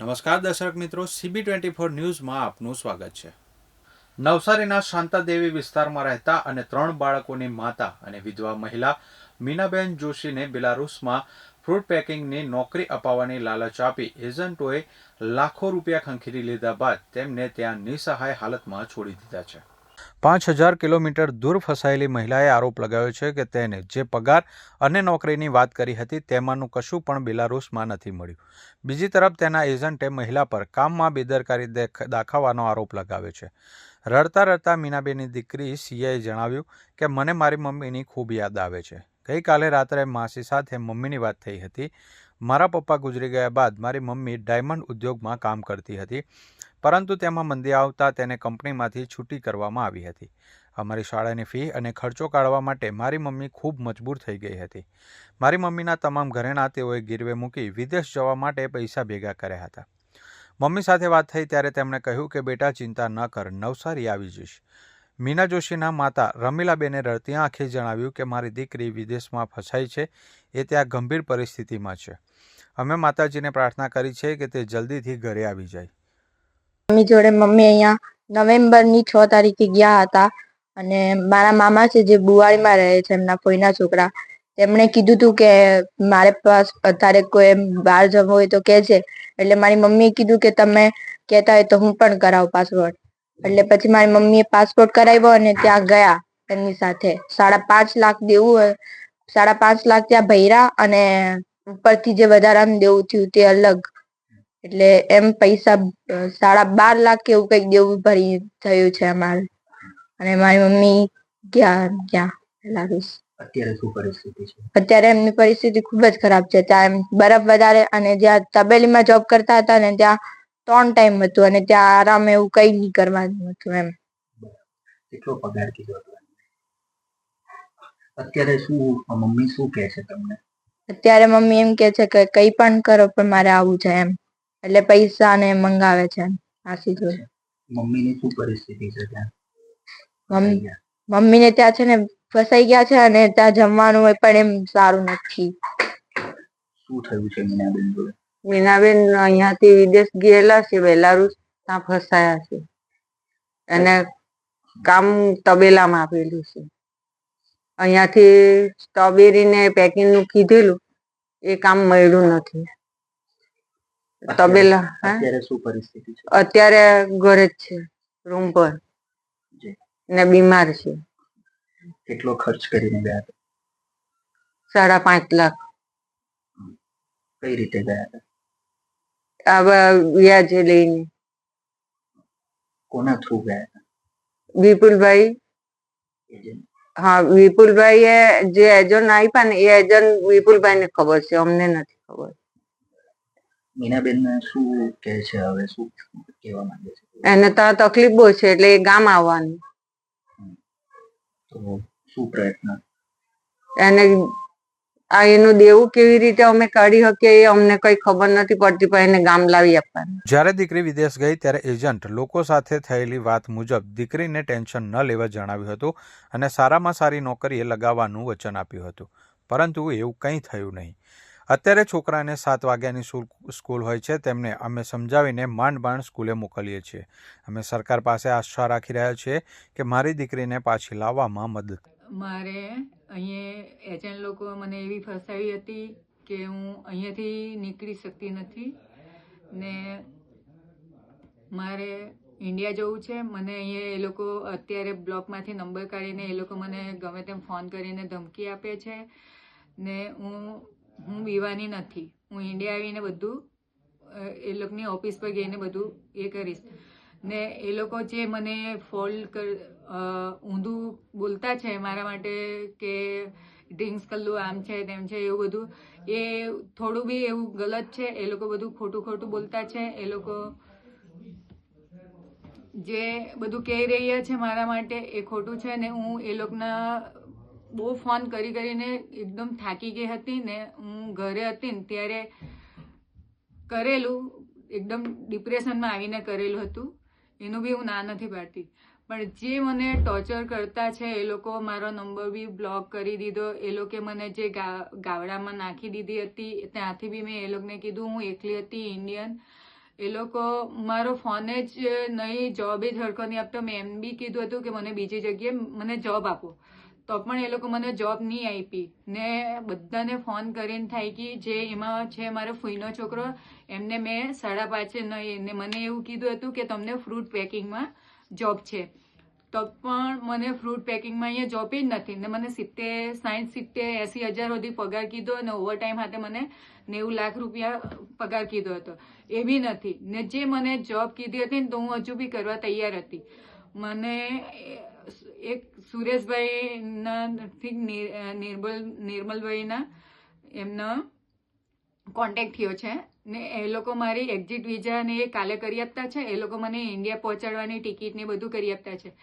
નમસ્કાર દર્શક મિત્રો, CB24 ન્યૂઝમાં આપનું સ્વાગત છે। નવસારીના શાંતાદેવી વિસ્તારમાં રહેતા અને 3 બાળકોની માતા અને વિધવા મહિલા મીનાબેન જોશીને બેલારુસમાં ફ્રૂટ પેકિંગની નોકરી અપાવવાની લાલચ આપી એજન્ટોએ લાખો રૂપિયા ખંખેરી લીધા બાદ તેમને ત્યાં નિસહાય હાલતમાં છોડી દીધા છે। 5000 કિલોમીટર દૂર ફસાયેલી મહિલાએ આરોપ લગાવ્યો છે કે તેને જે પગાર અને નોકરીની વાત કરી હતી તેમાંનું કશું પણ બેલારુસમાં નથી મળ્યું। બીજી તરફ તેના એજન્ટે મહિલા પર કામમાં બેદરકારી દાખવવાનો આરોપ લગાવ્યો છે। રડતા રડતા મીનાબેનની દીકરી સિયાએ જણાવ્યું કે મને મારી મમ્મીની ખૂબ યાદ આવે છે। ગઈકાલે રાત્રે માસી સાથે મમ્મીની વાત થઈ હતી। મારા પપ્પા ગુજરી ગયા બાદ મારી મમ્મી ડાયમંડ ઉદ્યોગમાં કામ કરતી હતી, પરંતુ તેમાં મંદી આવતા તેને કંપનીમાંથી છૂટી કરવામાં આવી હતી। અમારી શાળાની ફી અને ખર્ચો કાઢવા માટે મારી મમ્મી ખૂબ મજબૂર થઈ ગઈ હતી। મારી મમ્મીના તમામ ઘરેણાં તેઓએ ગીરવે મૂકી વિદેશ જવા માટે પૈસા ભેગા કર્યા હતા। મમ્મી સાથે વાત થઈ ત્યારે તેમણે કહ્યું કે બેટા ચિંતા ન કર, નવસારી આવી જઈશ। મીના જોશીના માતા રમીલાબેને રડતી આંખે જણાવ્યું કે મારી દીકરી વિદેશમાં ફસાઈ છે, એ ત્યાં ગંભીર પરિસ્થિતિમાં છે। અમે માતાજીને પ્રાર્થના કરી છે કે તે જલ્દીથી ઘરે આવી જાય। મમ્મી જોડે મમ્મી અહીંયા નવેમ્બરની 6 તારીખે ગયા હતા અને મારા મામા છે જે બુવાડીમાં રહે છે, એમના ફોઈના છોકરા, તેમણે કીધું હતું કે મારે પાસ અત્યારે કોઈ બહાર જવું હોય તો કહેજે। એટલે મારી મમ્મીએ કીધું કે તમે કહેતા હોય તો હું પણ કરાવું પાસપોર્ટ। એટલે પછી મારી મમ્મીએ પાસપોર્ટ કરાવ્યો અને ત્યાં ગયા એમની સાથે। 5.5 લાખ દેવું હોય, 5.5 લાખ ત્યાં ભર્યા અને ઉપરથી જે વધારાનું દેવું થયું તે અલગ, એટલે એમ પૈસા 12.5 લાખ કે એવું કંઈક દેવું ભરી થયું છે અમારે। અને મારી મમ્મી ગયા બેલારુસ। અત્યારે શું પરિસ્થિતિ છે? અત્યારે એમની પરિસ્થિતિ ખૂબ જ ખરાબ છે। ત્યાં એમ બરફ વધારે અને જ્યાં તબેલીમાં જોબ કરતા હતા ને ત્યાં 3 ટાઈમ હતું અને ત્યાં આરામ એવું કઈ નહીં કરવાનું હતું એમ। કેટલો પગાર કીધો? અત્યારે શું મમ્મી શું કહે છે તમને? અત્યારે મમ્મી એમ કે છે કે કઈ પણ કરો પણ મારે આવું છે એમ, એટલે પૈસા ને મંગાવે છે આશી જોડે। મમ્મીની શું પરિસ્થિતિ છે ત્યાં? મમ્મીને ત્યાં છે ને ફસાઈ ગયા છે અને ત્યાં જમવાનું પણ એમ સારું નથી। શું થયું છે મીનાબેન જોડે? મીનાબેન અહીંયાથી વિદેશ ગયેલા છે, બેલારુસ, ત્યાં ફસાયા છે અને કામ તબેલામાં આપેલું છે। અહીંયાથી સ્ટ્રોબેરી ને પેકિંગ નું કીધેલું, એ કામ મળ્યું નથી। તબેલા અત્યારે શું પરિસ્થિતિ છે? અત્યારે ઘરે જ છે, રૂમ પર, ને બીમાર છે। કેટલો ખર્ચ કરીને ગયા હતા? 5.5 લાખ। કઈ રીતે ગયા હતા? વ્યાજે લઈને। કોના થ્રુ ગયા હતા? વિપુલભાઈ, હા વિપુલભાઈ એ જે એજન્ટ આપ્યા ને એ એજન્ટ વિપુલભાઈ ને ખબર છે, અમને નથી ખબર। મીનાબેન શું કહે છે હવે, શું કહેવા માંગે છે? એને તો તકલીફ બહુ છે એટલે એ ગામ આવવાનું। તો શું પ્રયત્ન? એને આ એનું દેવું કેવી રીતે અમે કાઢી શકીએ એ અમને કઈ ખબર નથી પડતી, પણ એને ગામ લાવી આપવાનું। જ્યારે દીકરી વિદેશ ગઈ ત્યારે એજન્ટ લોકો સાથે થયેલી વાત મુજબ દીકરીને ટેન્શન ન લેવા જણાવ્યું હતું અને સારામાં સારી નોકરીએ લગાવવાનું વચન આપ્યું હતું, પરંતુ એવું કંઈ થયું નહીં। અત્યારે છોકરાને 7 વાગ્યાની સ્કૂલ હોય છે, તેમને અમે સમજાવીને માંડ સ્કૂલે મોકલીએ છીએ। અમે સરકાર પાસે આશા રાખી રહ્યા છીએ કે મારી દીકરીને પાછી લાવવામાં મદદ। મારે અહીંયા એજન્ટ લોકો મને એવી ફસાવી હતી કે હું અહીંયાથી નીકળી શકતી નથી ને મારે ઇન્ડિયા જવું છે। મને અહીંયા એ લોકો અત્યારે બ્લોકમાંથી નંબર કાઢીને એ લોકો મને ગમે તેમ ફોન કરીને ધમકી આપે છે ને હું બીવાની નથી। હું ઇન્ડિયા આવીને બધું એ લોકોની ઓફિસ પર જઈને બધું એ કરીશ ને એ લોકો જે મને ઊંધું બોલતા છે મારા માટે કે ડ્રિંક્સ કરેલું આમ છે તેમ છે એવું બધું, એ થોડું બી એવું ગલત છે। એ લોકો બધું ખોટું બોલતા છે। એ લોકો જે બધું કહી રહ્યા છે મારા માટે એ ખોટું છે ને હું એ લોકોના બહુ ફોન કરીને એકદમ થાકી ગઈ હતી ને હું ઘરે હતી ને ત્યારે કરેલું, એકદમ ડિપ્રેશનમાં આવીને કરેલું હતું, એનું બી હું ના નથી પાડતી, પણ જે મને ટોર્ચર કરતા છે એ લોકો મારો નંબર બી બ્લોક કરી દીધો। એ લોકો મને જે ગાવડામાં નાખી દીધી હતી ત્યાંથી બી મેં એ લોકોને કીધું હું એકલી હતી ઇન્ડિયન, એ લોકો મારો ફોન જ નહીં, જોબ જ હરખો નહીં આપતો. મેં એમ બી કીધું હતું કે મને બીજી જગ્યાએ મને જોબ આપો, તો પણ એ લોકો મને જોબ નહીં આપી. ને બધાને ફોન કરીને થાય કે જે એમાં છે મારો ફૂઈનો છોકરો, એમને મેં 5.5 નહીં, ને મને એવું કીધું હતું કે તમને ફ્રૂટ પેકિંગમાં જોબ છે, તો પણ મને ફ્રૂટ પેકિંગમાં અહીંયા જોબ જ નથી. ને મને 60, 70, 80 હજાર સુધી પગાર કીધો, અને ઓવર ટાઈમ સાથે મને 90 લાખ રૂપિયા પગાર કીધો હતો, એ બી નથી. ને જે મને જોબ કીધી હતી ને તો હું હજુ બી કરવા તૈયાર હતી. મને એક સુરેશભાઈના નિર્મલભાઈના એમનો કોન્ટેક્ટ થયો છે, ને એ લોકો મારી એક્ઝિટ વિઝા ને એ કાલે કરી આપતા છે. એ લોકો મને ઇન્ડિયા પહોંચાડવાની ટિકિટ ને બધું કરી આપતા છે.